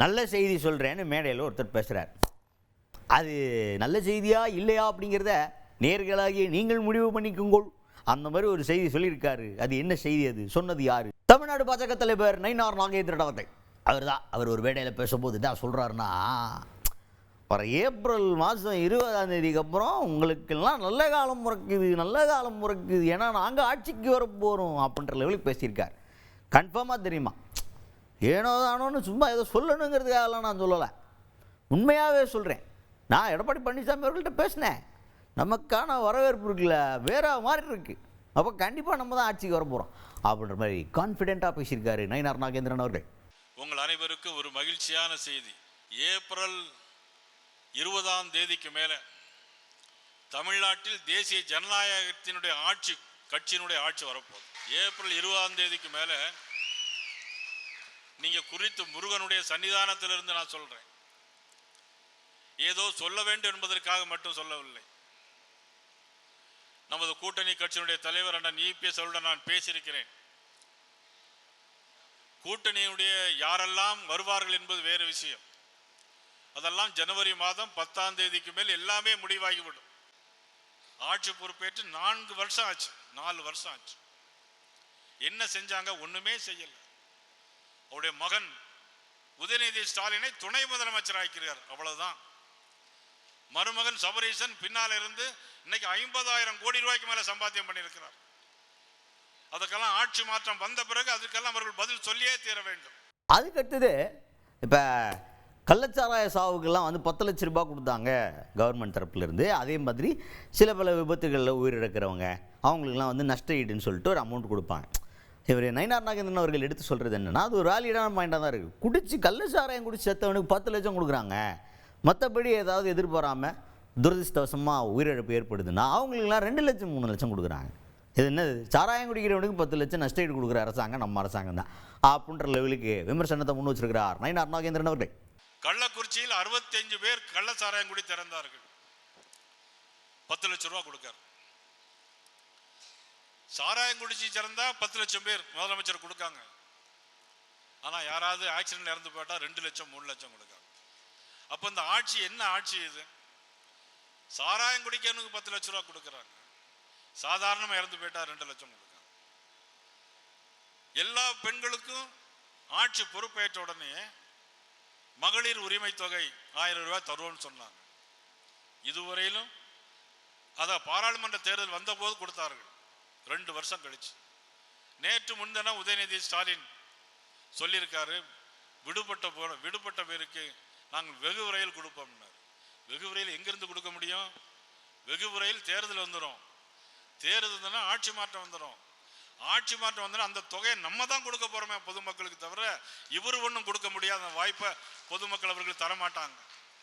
நல்ல செய்தி சொல்கிறேன்னு மேடையில் ஒருத்தர் பேசுகிறார். அது நல்ல செய்தியா இல்லையா அப்படிங்கிறத நேர்களாகிய நீங்கள் முடிவு பண்ணிக்குங்கோள். அந்த மாதிரி ஒரு செய்தி சொல்லியிருக்காரு. அது என்ன செய்தி? அது சொன்னது யார்? தமிழ்நாடு பாஜக தலைவர் நயினார் நாகேந்திரன் அவர்கள். அவர் ஒரு மேடையில் பேசும்போது என்ன சொல்கிறாருன்னா, வர ஏப்ரல் மாதம் 20ஆம் தேதிக்கு அப்புறம் உங்களுக்கெல்லாம் நல்ல காலம் முறக்குது, ஏன்னா நாங்கள் ஆட்சிக்கு வர போகிறோம் அப்படின்ற லெவலுக்கு பேசியிருக்கார். கன்ஃபார்மாக தெரியுமா? ஏனோ தானோன்னு சும்மா ஏதோ சொல்லணுங்கிறதுக்காகலாம் நான் சொல்லலை, உண்மையாகவே சொல்கிறேன். நான் எடப்பாடி பழனிசாமி அவர்கள்ட்ட பேசினேன். நமக்கான வரவேற்பு இருக்குல்ல, வேற மாதிரி இருக்குது. அப்போ கண்டிப்பாக நம்ம தான் ஆட்சிக்கு வர போகிறோம் அப்படின்ற மாதிரி கான்ஃபிடென்ட்டாக பேசியிருக்காரு நயினார் நாகேந்திரன் அவர்கள். உங்கள் அனைவருக்கும் ஒரு மகிழ்ச்சியான செய்தி. ஏப்ரல் 20ஆம் தேதிக்கு மேலே தமிழ்நாட்டில் தேசிய ஜனநாயகத்தினுடைய கட்சியினுடைய ஆட்சி வரப்போகுது. ஏப்ரல் 20ஆம் தேதிக்கு மேலே நீங்கள் குறித்து முருகனுடைய சன்னிதானத்திலிருந்து நான் சொல்கிறேன். ஏதோ சொல்ல வேண்டும் என்பதற்காக மட்டும் சொல்லவில்லை. நமது கூட்டணி கட்சியினுடைய தலைவர் அண்ணன் இபிஎஸ் அவருடன் நான் பேசியிருக்கிறேன். கூட்டணியுடைய யாரெல்லாம் வருவார்கள் என்பது வேறு விஷயம். அதெல்லாம் ஜனவரி மாதம் 10ஆம் தேதிக்கு மேல் எல்லாமே முடிவாகிவிடும். ஆட்சி பொறுப்பேற்று 4 வருஷம் ஆச்சு. என்ன செஞ்சாங்க? ஒண்ணுமே செய்யல. அவருடைய மகன் உதயநிதி ஸ்டாலினை துணை முதலமைச்சர் ஆக்கிறார், அவ்வளவுதான். மருமகன் சபரீசன் பின்னால இருந்து இன்னைக்கு 50,000 கோடி ரூபாய்க்கு மேல சம்பாத்தியம் பண்ணியிருக்கிறார். அதுக்கெல்லாம் ஆட்சி மாற்றம் வந்த பிறகு அதுக்கெல்லாம் அவர்கள் பதில் சொல்லியே தீர வேண்டும். அதுக்கடுத்தது இப்போ கள்ளச்சாராய சாவுக்கெல்லாம் 10 லட்ச ரூபாய் கொடுத்தாங்க கவர்மெண்ட் தரப்புலேருந்து. அதே மாதிரி சில பல விபத்துகளில் உயிரிழக்கிறவங்க அவங்களுக்குலாம் நஷ்ட ஈடுன்னு சொல்லிட்டு ஒரு அமௌண்ட் கொடுப்பாங்க. இவர் நயினார் நாகேந்திரன் அவர்கள் எடுத்து சொல்கிறது என்னென்னா, அது ஒரு வேலிடான பாயிண்டாக தான் இருக்குது. கள்ளச்சாராயம் குடிச்சு செத்தவனுக்கு 10 லட்சம் கொடுக்குறாங்க. மற்றபடி ஏதாவது எதிர்பாராமல் துரதிருஷ்டவசமாக உயிரிழப்பு ஏற்படுதுன்னா அவங்களுக்குலாம் 2 லட்சம் 3 லட்சம் கொடுக்குறாங்க. இது என்னது? சாராயம் குடிக்கிறவனுக்கு 10 லட்சம் நஷ்ட ஈடு கொடுக்குற அரசாங்கம் நம்ம அரசாங்கம் தான் அப்படின்ற லெவலுக்கு விமர்சனத்தை முன் வச்சிருக்கிறார் நயினார் நாகேந்திரன் அவர்கள். கள்ளக்குறிச்சியில் 65 பேர் கள்ள சாராயம் குடி திறந்தார்கள். 10 லட்சம் ரூபாய் கொடுக்கார். சாராயம் குடிச்சு திறந்தா 10 லட்சம் பேர் முதலமைச்சர் கொடுக்காங்க. ஆனா யாராவது ஆக்சிடென்ட்ல இறந்து போயிட்டா 2 லட்சம் 3 லட்சம் கொடுக்காங்க. அப்ப இந்த ஆட்சி என்ன ஆட்சி இது? சாராயம் குடிக்கிறவனுக்கு 10 லட்சம் ரூபாய் கொடுக்குறாங்க, சாதாரணமா இறந்து போயிட்டா 2 லட்சம் கொடுக்காங்க. எல்லா பெண்களுக்கும் ஆட்சி பொறுப்பேற்ற உடனே மகளிர் உரிமை தொகை 1000 ரூபாய் தருவோம்னு சொன்னாங்க. இதுவரையிலும் அத பாராளுமன்ற தேர்தல் வந்த போது கொடுத்தார்கள், 2 வருஷம் கழிச்சு. நேற்று முன்தினம் உதயநிதி ஸ்டாலின் சொல்லியிருக்காரு, விடுபட்ட பேருக்கு நாங்கள் வெகு விரைவில் கொடுப்போம்னார். வெகு விரைவில் எங்கிருந்து கொடுக்க முடியும்? வெகு விரைவில் தேர்தல் வந்துடும். தேர்தல் ஆட்சி மாற்றம் வந்துடும். ஆட்சி மாற்றம் வந்துடும். அந்த தொகையை நம்ம தான் கொடுக்க போறோமே பொதுமக்களுக்கு, தவிர இவர் ஒன்றும் கொடுக்க முடியாத வாய்ப்பை பொதுமக்கள் அவர்கள் தரமாட்டாங்க.